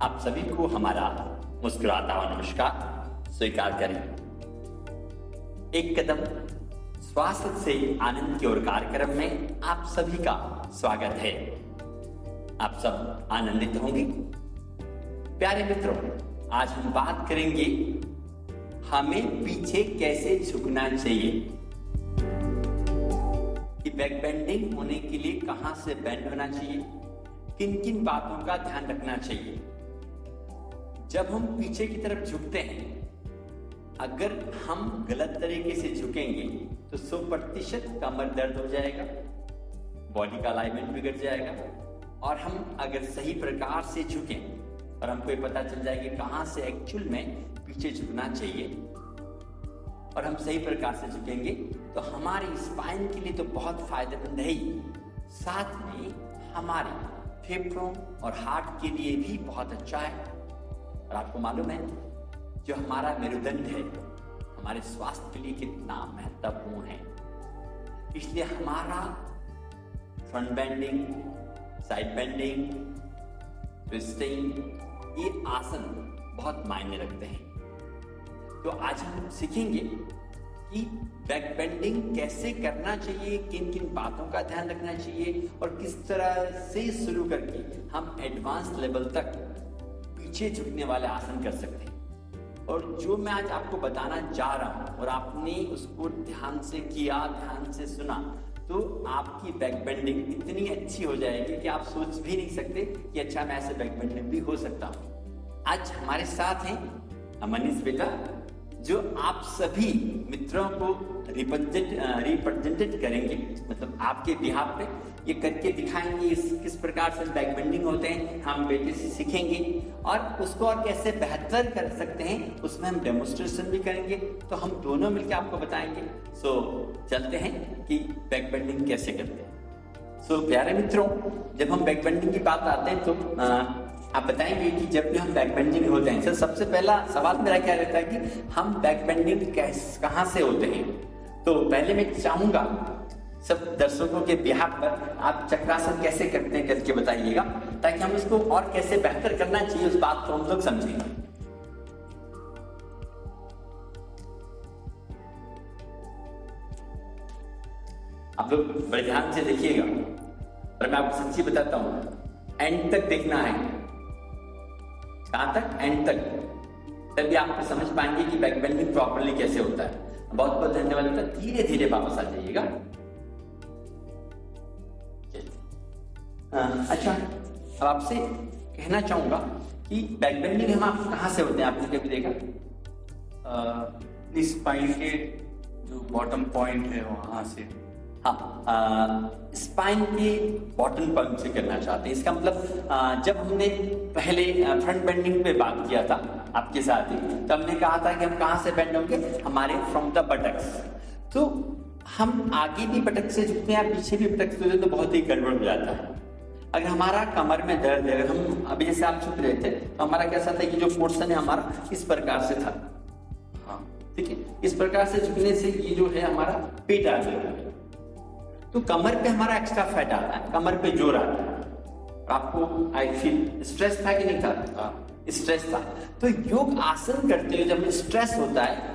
आप सभी को हमारा मुस्कुराता हुआ नमस्कार स्वीकार करें। एक कदम स्वास्थ्य से आनंद की ओर कार्यक्रम में आप सभी का स्वागत है। आप सब आनंदित होंगे। प्यारे मित्रों, आज हम बात करेंगे हमें पीछे कैसे झुकना चाहिए कि बैक बेंडिंग होने के लिए कहां से बेंड होना चाहिए, किन किन बातों का ध्यान रखना चाहिए। जब हम पीछे की तरफ झुकते हैं, अगर हम गलत तरीके से झुकेंगे तो 100% कमर दर्द हो जाएगा, बॉडी का अलाइनमेंट बिगड़ जाएगा। और हम अगर सही प्रकार से झुकें और हमको ये पता चल जाएगा कि कहां से एक्चुअल में पीछे झुकना चाहिए और हम सही प्रकार से झुकेंगे तो हमारी स्पाइन के लिए तो बहुत फायदेमंद है ही, साथ में हमारे फेफड़ों और हार्ट के लिए भी बहुत अच्छा है। और आपको मालूम है, जो हमारा मेरुदंड है हमारे स्वास्थ्य के लिए कितना महत्वपूर्ण है। इसलिए हमारा front bending, side bending, twisting, ये आसन बहुत मायने रखते हैं। तो आज हम सीखेंगे कि बैक बेंडिंग कैसे करना चाहिए, किन किन बातों का ध्यान रखना चाहिए और किस तरह से शुरू करके हम एडवांस लेवल तक पीछे झुकने वाले आसन कर सकते हैं। और जो मैं आज आपको बताना जा रहा हूं और आपने उसको ध्यान से किया, ध्यान से सुना, तो आपकी बैक बेंडिंग इतनी अच्छी हो जाएगी कि आप सोच भी नहीं सकते कि अच्छा मैं ऐसे बैक बेंडिंग भी हो सकता हूं। आज हमारे साथ हैं मनीष बेटा, जो आप सभी मित्रों को रिप्रेजेंटेड करेंगे, मतलब आपके बिहाफ पे ये करके दिखाएंगे किस प्रकार से बैक बेंडिंग होते हैं। हम बेटे से सीखेंगे और उसको और कैसे बेहतर कर सकते हैं, उसमें हम डेमोन्स्ट्रेशन भी करेंगे। तो हम दोनों मिलकर आपको बताएंगे। सो चलते हैं कि बैक बेंडिंग कैसे करते हैं। सो प्यारे मित्रों, जब हम बैक बेंडिंग की बात आते हैं तो आप बताएंगे कि जब भी हम बैक बेंडिंग होते हैं, सर सबसे पहला सवाल मेरा क्या रहता है कि हम बैक बेंडिंग कहाँ से होते हैं। तो पहले मैं चाहूंगा सब दर्शकों के बिहाफ पर आप चक्रासन कैसे करते हैं करके बताइएगा, ताकि हम इसको और कैसे बेहतर करना चाहिए उस बात को हम लोग समझेंगे। आप लोग बड़े ध्यान से देखिएगा और मैं आपको सच्ची बताता हूं, एंड तक देखना है। कहां तक? एंड तक, तभी आपको समझ पाएंगे कि बैक बेंडिंग प्रॉपर्ली कैसे होता है। बहुत बहुत धन्यवाद बेटा, धीरे धीरे वापस आ जाइएगा। अच्छा, अब आपसे कहना चाहूंगा कि बैक बेंडिंग हम आप कहां से होते हैं, आपने कभी देखा? स्पाइन के जो बॉटम पॉइंट है वहां से। हाँ, स्पाइन के बॉटम पॉइंट से करना चाहते हैं। इसका मतलब जब हमने पहले फ्रंट बेंडिंग पे बात किया था आपके साथ ही, तो हमने कहा था कि हम कहाँ से बेंड होंगे, हमारे फ्रॉम द बटक्स। तो हम आगे भी बटक से झुकते हैं, पीछे भी बटक से, तो बहुत ही गड़बड़ हो जाता है। अगर हमारा कमर में दर्द है, अगर हम अभी जैसे आप झुक रहे थे तो हमारा कैसा था कि जो पोर्शन है हमारा इस प्रकार से था। हाँ, ठीक है, इस प्रकार से झुकने से ये जो है हमारा पेट आ जाएगा, तो कमर पे हमारा एक्स्ट्रा फैट आता है, कमर पे जोर आता है। आपको आई फील स्ट्रेस था कि नहीं था? स्ट्रेस था। तो योग आसन करते हुए जब स्ट्रेस होता है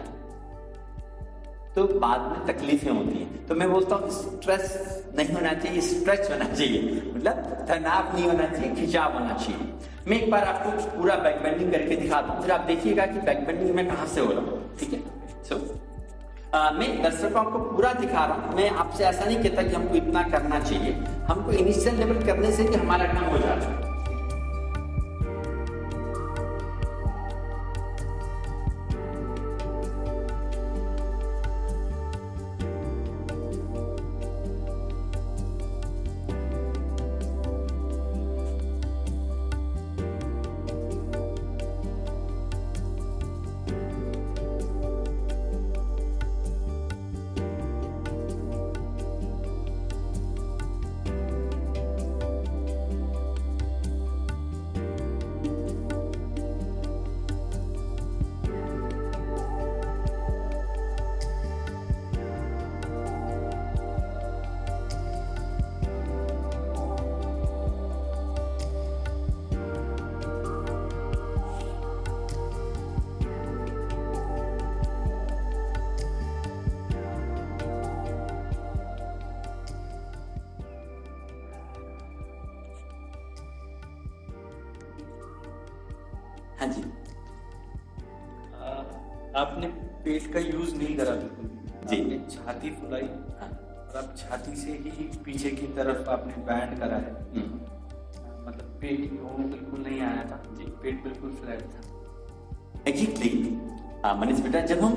तो बाद में तकलीफें होती हैं। तो मैं बोलता हूँ स्ट्रेस नहीं होना चाहिए, स्ट्रेच होना चाहिए, मतलब तनाव नहीं होना चाहिए, खिंचाव होना चाहिए। मैं एक बार आपको पूरा बैक बेंडिंग करके दिखा दूं, फिर आप देखिएगा कि बैक बेंडिंग में कहां से हो रहा हूं। ठीक है, सो मैं दर्शकों को पूरा दिखा रहा हूं। मैं आपसे ऐसा नहीं कहता कि हमको इतना करना चाहिए, हमको इनिशियल लेवल करने से कि हमारा काम हो जाता है। हाँ जी आपने पेट का यूज नहीं करा बिल्कुल भी। जी। आपने छाती फुलाई हाँ। और आप छाती से ही पीछे की तरफ आपने बैंड करा है। मतलब पेट वो बिल्कुल नहीं आया था जी, पेट बिल्कुल फ्लैट था। एग्जैक्टली मनीष बेटा, जब हम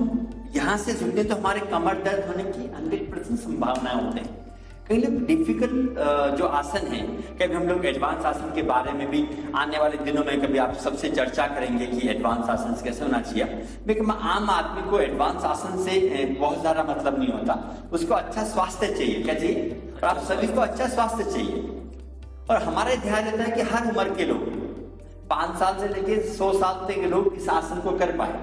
यहाँ से झुकते हैं तो हमारे कमर दर्द होने की 100% संभावनाएं होते हैं। कई लोग डिफिकल्ट जो आसन है, कभी हम लोग एडवांस आसन के बारे में भी आने वाले दिनों में कभी आप सबसे चर्चा करेंगे कि एडवांस आसन कैसे होना चाहिए। लेकिन आम आदमी को एडवांस आसन से बहुत ज्यादा मतलब नहीं होता, उसको अच्छा स्वास्थ्य चाहिए। क्या चाहिए? और आप सभी को अच्छा स्वास्थ्य चाहिए। और हमारा ध्यान रहता है कि हर उम्र के लोग 5 साल से लेकर 100 साल तक के लोग इस आसन को कर पाए।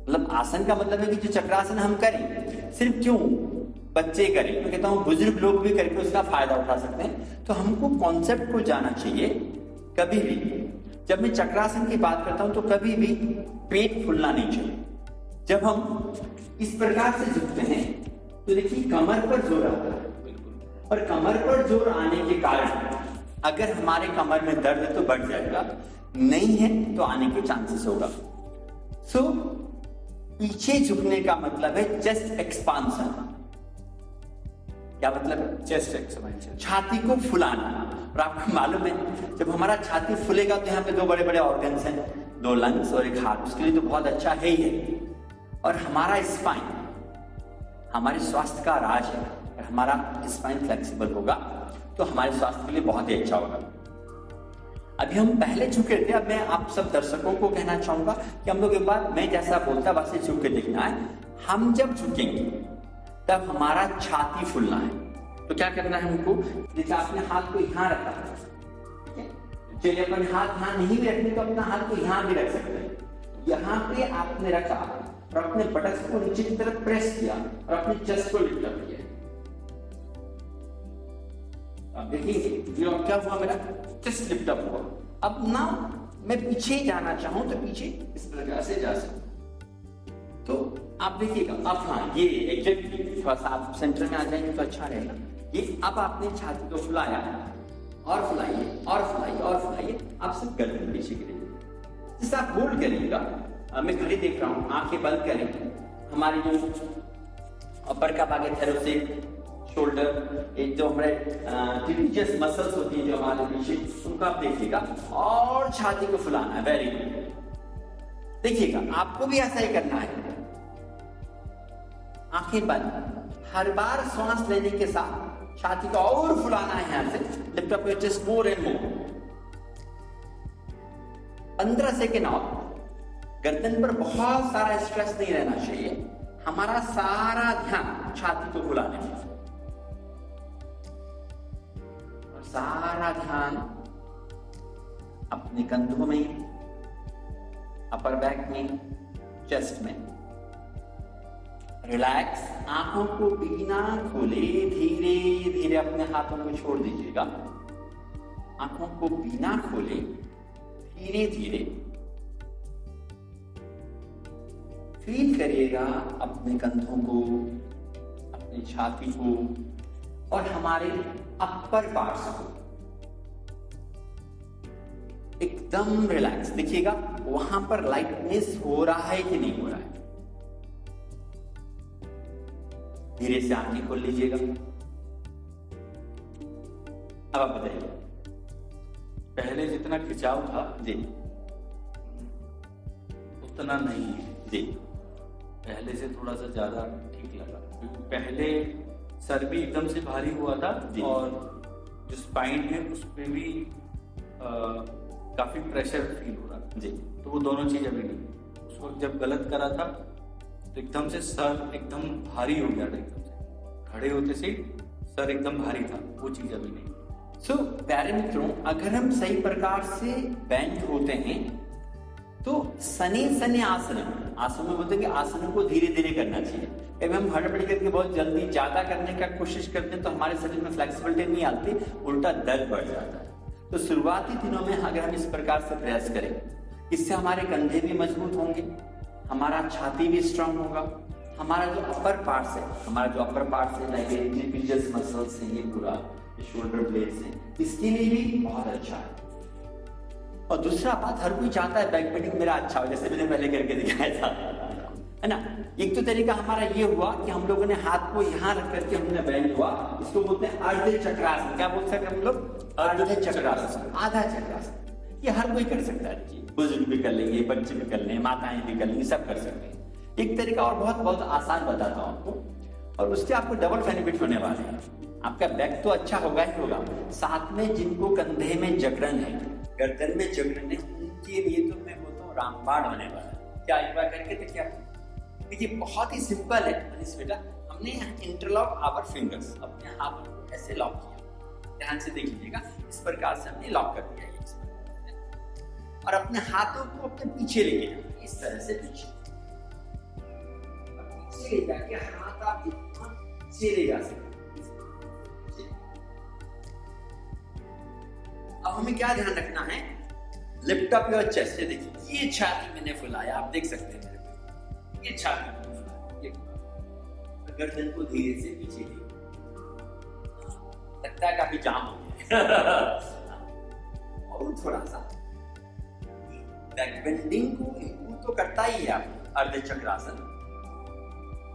मतलब आसन का मतलब है कि जो चक्रासन हम करें, सिर्फ क्यों बच्चे करें, मैं कहता हूँ बुजुर्ग लोग भी करके उसका फायदा उठा सकते हैं। तो हमको कॉन्सेप्ट को जाना चाहिए। कभी भी जब मैं चक्रासन की बात करता हूं तो कभी भी पेट फूलना नहीं चाहिए। जब हम इस प्रकार से झुकते हैं तो देखिए कमर पर जोर आता है, और कमर पर जोर आने के कारण अगर हमारे कमर में दर्द है तो बढ़ जाएगा, नहीं है तो आने के चांसेस होगा। सो पीछे झुकने का मतलब है चेस्ट एक्सपांशन। क्या मतलब है? चेस्ट एक्सपेंशन, छाती को फुलाना। और आपको मालूम है जब हमारा छाती फूलेगा तो यहाँ पे 2 बड़े बड़े ऑर्गन्स हैं, 2 लंग्स और 1 हार्ट, उसके लिए तो बहुत अच्छा है ही है। और हमारा स्पाइन हमारे स्वास्थ्य का राज है। अगर हमारा स्पाइन फ्लेक्सिबल होगा तो हमारे स्वास्थ्य के लिए बहुत ही अच्छा होगा। अभी हम पहले झुके थे, अब मैं आप सब दर्शकों को कहना चाहूंगा कि हम लोग एक बार मैं जैसा बोलता वैसे झुक के देखना है। हम जब झुकेंगे तब हमारा छाती फूलना है। तो क्या करना है हमको? जैसे आपने हाथ को यहाँ रखा, ठीक है, चलिए अपन हाथ यहाँ नहीं भी रखने तो अपना हाथ को यहाँ भी रख सकते हैं। यहाँ पे आपने रखा और अपने बटक्स को नीचे की तरफ प्रेस किया और अपने चेस्ट को लिफ्ट अप किया। अब देखिए जो क्या हुआ, मेरा चेस्ट लिफ्ट अप हुआ। अब ना मैं पीछे जाना चाहूं तो पीछे इस प्रकार से जा सकता। तो आप देखिएगा, अब हाँ ये एग्जैक्टली थोड़ा सा आप सेंटर में आ जाएंगे तो अच्छा रहेगा। ये अब आपने छाती को फुलाया और फुलाइए और फुलाइए और फुलाइए, आप सब गर्दन पीछे गिरेंगे। जिससे आप होल्ड करिएगा, मैं घड़ी देख रहा हूँ, आंखें बंद करें। हमारे जो अपर का भाग है, थैलेसिक, शोल्डर, एक जो हमारे ट्रापेजियस मसल्स होती है जो हमारे पीछे, उनको आप देखिएगा और छाती को फुलाना है। Very good. देखिएगा आपको भी ऐसा ही करना है, आंखें बंद। हर बार सांस लेने के साथ छाती को और फुलाना है, यहां से lift up your chest more and more. 15 second और। गर्दन पर बहुत सारा स्ट्रेस नहीं रहना चाहिए, हमारा सारा ध्यान छाती को फुलाने में और सारा ध्यान अपने कंधों में, अपर बैक में, चेस्ट में। रिलैक्स, आंखों को बिना खोले धीरे धीरे अपने हाथों को छोड़ दीजिएगा। आंखों को बिना खोले धीरे धीरे फील करिएगा अपने कंधों को, अपनी छाती को और हमारे अपर पार्ट्स को। एकदम रिलैक्स। देखिएगा वहां पर लाइटनेस हो रहा है कि नहीं हो रहा है। धीरे से आंखें खोल लीजिएगा। अब आप बताइए, पहले जितना खिंचाव था जी उतना नहीं है जी, पहले से थोड़ा सा ज्यादा ठीक लगा, क्योंकि पहले सर भी एकदम से भारी हुआ था जी। और जो स्पाइन है उस पे भी काफी प्रेशर फील हो रहा था जी। तो वो दोनों चीज अभी नहीं। उस वक्त जब गलत करा था तो एकदम से सर एकदम भारी हो गया था, एकदम से खड़े होते से सर एकदम भारी था, वो चीज अभी नहीं। सो प्यारे मित्रों, अगर हम सही प्रकार से बेंड होते हैं तो सने सने आसन में बोलते हैं कि आसनों को धीरे धीरे करना चाहिए। कभी हम हड़बड़ी करके बहुत जल्दी ज्यादा करने का कोशिश करते हैं तो हमारे शरीर में फ्लेक्सिबिलिटी नहीं आती, उल्टा दर्द बढ़ जाता है। तो शुरुआती दिनों में अगर हम इस प्रकार से प्रयास करें, इससे हमारे कंधे भी मजबूत होंगे, हमारा छाती भी स्ट्रांग होगा, हमारा जो अपर पार्ट्स है, लाइक ट्रापेजियस मसल्स हैं, ये पूरा शोल्डर ब्लेड्स हैं, इसके लिए भी बहुत अच्छा है। और दूसरा बात, हर कोई चाहता है बैक बेंडिंग मेरा अच्छा हो, जैसे मैंने पहले करके दिखाया था, है ना। एक तो तरीका हमारा ये हुआ कि हम लोगों ने हाथ को यहाँ रख करके हमने बेंड हुआ, इसको बोलते हैं अर्ध चक्रासन। क्या बोल सकते हैं हम लोग? अर्ध चक्रासन, आधा चक्रासन। ये हर कोई कर सकता है जी, बुजुर्ग भी कर लेंगे, बच्चे भी कर लेंगे, माताएं भी कर लेंगी, सब कर सकते हैं। एक तरीका और बहुत बहुत आसान बताता हूँ आपको, और उससे आपको डबल बेनिफिट होने वाले हैं। आपका बैक तो अच्छा होगा ही होगा, साथ में जिनको कंधे में जकड़न है, गर्दन में जकड़न है, उनके लिए तो मैं बोलता हूँ रामबाण होने वाला है। क्या एक बार करके देखिए आप। देखिए बहुत ही सिंपल है मनीष बेटा। हमने इंटरलॉक आवर फिंगर्स, अपने हाथों को ऐसे लॉक किया, ध्यान से देख लीजिएगा, इस प्रकार से हमने लॉक कर दिया और अपने हाथों को अपने पीछे लेके जाना, इस तरह से पीछे ले जाके हाथ आप जितना पीछे ले जा सकते। अब हमें क्या ध्यान रखना है? Lift up your chest. ये देखिए, ये छाती मैंने फुलाया, आप देख सकते हैं मेरे को, ये छाती मैंने फुलाया, गर्दन को धीरे से पीछे ले, लगता है काफी जाम हो गया और थोड़ा सा बैक बेंडिंग को इंप्रूव तो करता ही है आप अर्ध चक्रासन,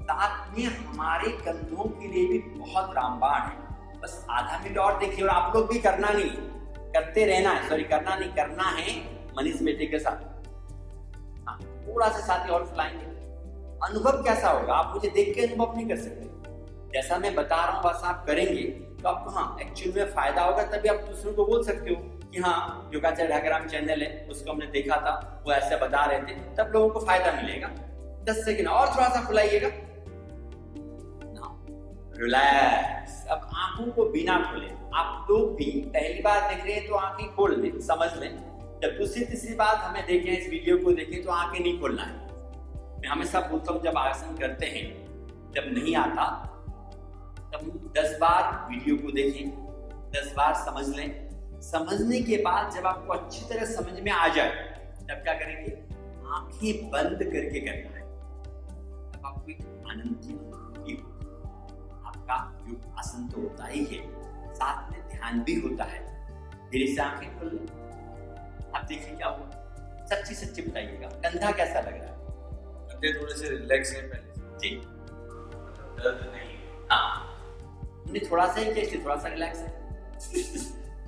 साथ में हमारे कंधों के लिए भी बहुत रामबाण है। बस आधा मिनट और देखिए, और आप लोग भी करना नहीं, करते रहना है, सॉरी करना नहीं, करना है मनीष बेटे के साथ। हाँ, थोड़ा सा साथी और फुलाएंगे, अनुभव कैसा होगा आप मुझे देख के अनुभव नहीं कर सकते। जैसा मैं बता रहा हूँ बस आप करेंगे तो आपको हाँ एक्चुअल में फायदा होगा, तभी आप दूसरों को बोल सकते हो कि हाँ योगाचार्य ढाकराम चैनल है, उसको हमने देखा था, वो ऐसे बता रहे थे, तब लोगों को फायदा मिलेगा। 10 सेकंड और थोड़ा सा फुलाइएगा, रिलैक्स। अब आंखों को बिना खोले, आप लोग भी पहली बार देख रहे हैं तो आंखें खोल लें, समझ लें। जब दूसरी तीसरी बार हमें देखें, इस वीडियो को देखें तो आंखें नहीं खोलना है। मैं हमेशा बोलता हूँ जब आसन करते हैं, जब नहीं आता तब 10 बार वीडियो को देखें, 10 बार समझ लें। समझने के बाद जब आपको अच्छी तरह समझ में आ जाए तब क्या करेंगे? आंखें बंद करके करना है, तब आपको एक आनंद की अनुभूति होगी। आपका योग आसन तो होता ही है, साथ में ध्यान भी होता है। धीरे से आंखें खोल लें, आप देखिए क्या हुआ। सच्ची सच्ची बताइएगा, कंधा कैसा लग रहा है? कंधे थोड़े से रिलैक्स है पहले जी, दर्द नहीं। हाँ हमने थोड़ा सा ही किया, थोड़ा सा रिलैक्स है।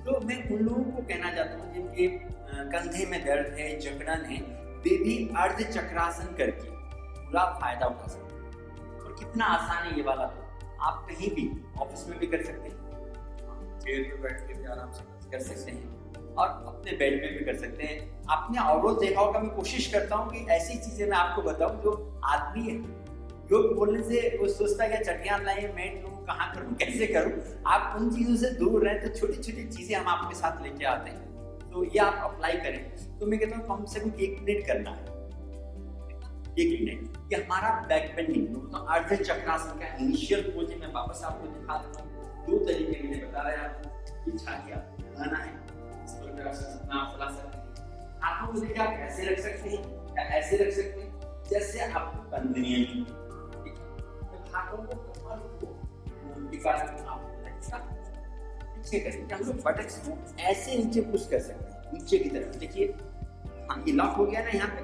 तो मैं उन लोगों को कहना चाहता हूँ जिनके कंधे में दर्द है, जकड़न है, वे भी अर्ध चक्रासन करके पूरा फायदा उठा सकते हैं। और कितना आसान है ये वाला, तो आप कहीं भी ऑफिस में भी कर सकते हैं, चेयर पे बैठ के भी आराम से कर सकते हैं, और अपने बेड में भी कर सकते हैं। आपने और देखा होगा, मैं कोशिश करता हूँ कि ऐसी चीजें मैं आपको बताऊं जो आदमी है योग बोलने से वो सोचता है चटियान लाइए, मैट लूं, कहाँ करूं, कैसे करूं। आप उन चीजों से दूर रहें तो छोटी छोटी चीजें हम आपके साथ लेके आते हैं, तो ये आप अप्लाई करें। तो मैं कहता हूँ कम से कम 1 मिनट करना है, 1 मिनट। ये हमारा बैक बेंडिंग तो अर्ध चक्रासन का इनिशियल पोज है। मैं वापस आपको दिखा देता हूँ। 2 तरीके मैंने बता रहा है, छाती आपको फुलाना है, इस प्रकार से आप फुला सकते हैं। हाथों को देखिए, आप ऐसे रख सकते हैं या ऐसे रख सकते हैं, जैसे आपको कंधनियां ली। हाथों को कमर को नीचे कर सकते हैं। हम लोग बटक्स को ऐसे नीचे पुश कर सकते हैं, नीचे की तरफ। देखिए हाँ, ये लॉक हो गया ना यहाँ पे।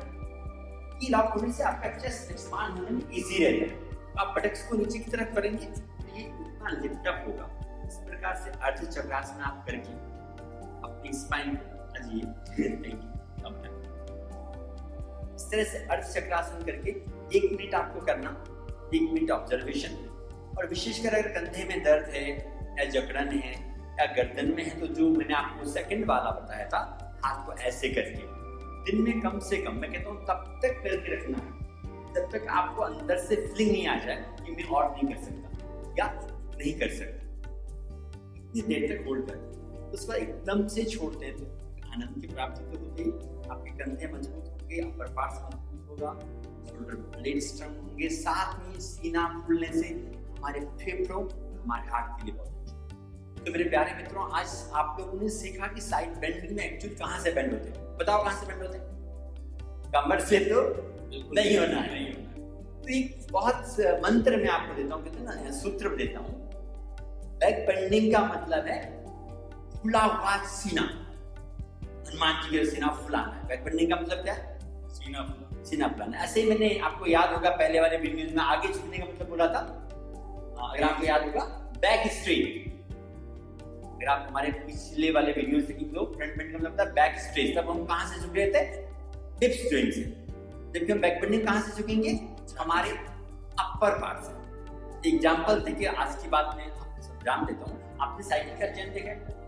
ये लॉक होने से आपका चेस्ट एक्सपांड होने में इजी रहता है। आप बटक्स को नीचे की तरफ करेंगे तो ये उतना लिफ्ट अप होगा। इस प्रकार से अर्ध चक्रासन आप करके अपनी स्पाइन को इस तरह से अर्ध चक्रासन करके 1 मिनट आपको करना, 1 मिनट ऑब्जर्वेशन। और विशेषकर अगर कंधे में दर्द है या जकड़न है या गर्दन में है, तो जो मैंने आपको सेकंड वाला बताया था, हाथ को ऐसे करके दिन में कम से कम, मैं कहता हूँ तब तक करके रखना है जब तक आपको अंदर से फीलिंग नहीं आ जाए कि मैं और नहीं कर सकता या नहीं कर सकता। इतनी देर तक होल्ड कर, उस पर एकदम से छोड़ते हैं तो आनंद की प्राप्ति तो होती है। आपके कंधे मजबूत होंगे, अपर पार्ट्स मजबूत होगा, शोल्डर ब्लेड स्ट्रॉन्ग होंगे, साथ में सीना फूलने से हमारे फेफड़ों, हमारे हार्ट के लिए बहुत अच्छा। तो मेरे प्यारे मित्रों, आज आप लोगों ने सीखा कि साइड बेंडिंग में एक्चुअली कहाँ से बेंड होते हैं। बताओ कहाँ से बेंड होते हैं? कमर से तो नहीं होना है। तो एक बहुत मंत्र मैं आपको देता हूँ, कहते हैं ना, सूत्र देता हूँ। बैक बेंडिंग का मतलब है खुला हुआ सीना, हनुमान जी के सीना फुलाना है। बैक बेंडिंग का मतलब क्या है? सीना फुलाना। ऐसे ही मैंने आपको याद होगा पहले वाले वीडियोज में आगे झुकने का मतलब बोला था। अगर आपको याद होगा बैक स्ट्रेट। अगर आप हमारे पिछले वाले वीडियो देखेंगे तो फ्रंट बेंड का मतलब था बैक स्ट्रेट। तब हम कहां से झुक रहे थे? हिप्स जॉइंट से। जबकि हम बैक बेंडिंग कहां से झुकेंगे? हमारे अपर पार्ट से। एग्जांपल देखिए, आज की बात में आपको समझा देता हूं। आपने साइकिल का चेन देखा है?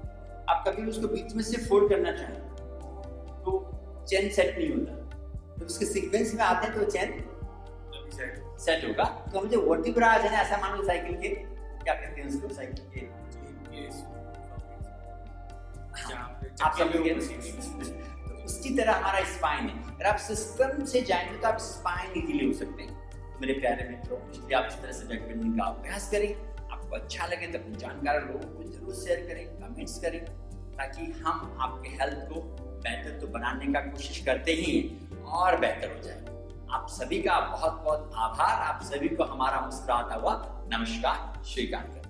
आप कभी उसको बीच में से फोल्ड करना चाहें तो चेन सेट नहीं होता। तो उसके सीक्वेंस में आते हैं तो चेन सेट होगा। तो हम जो वर्टिब्रा है ना, ऐसा मान लो साइकिल के, क्या कहते हैं उसको, साइकिल के आप समझोगे। तो उसकी तरह हमारा स्पाइन है। अगर आप सिस्टम से जाएंगे तो आप स्पाइन इजीली हो सकते हैं। तो मेरे प्यारे मित्रों, इसलिए आप इस तरह से बैक बेंडिंग का अभ्यास करें। आपको अच्छा लगे तो अपने जानकार लोगों को जरूर शेयर करें, कमेंट्स करें, ताकि हम आपके हेल्थ को बेहतर तो बनाने का कोशिश करते ही हैं और बेहतर हो जाए। आप सभी का बहुत बहुत आभार। आप सभी को हमारा मुस्कुराता हुआ नमस्कार स्वीकार करें।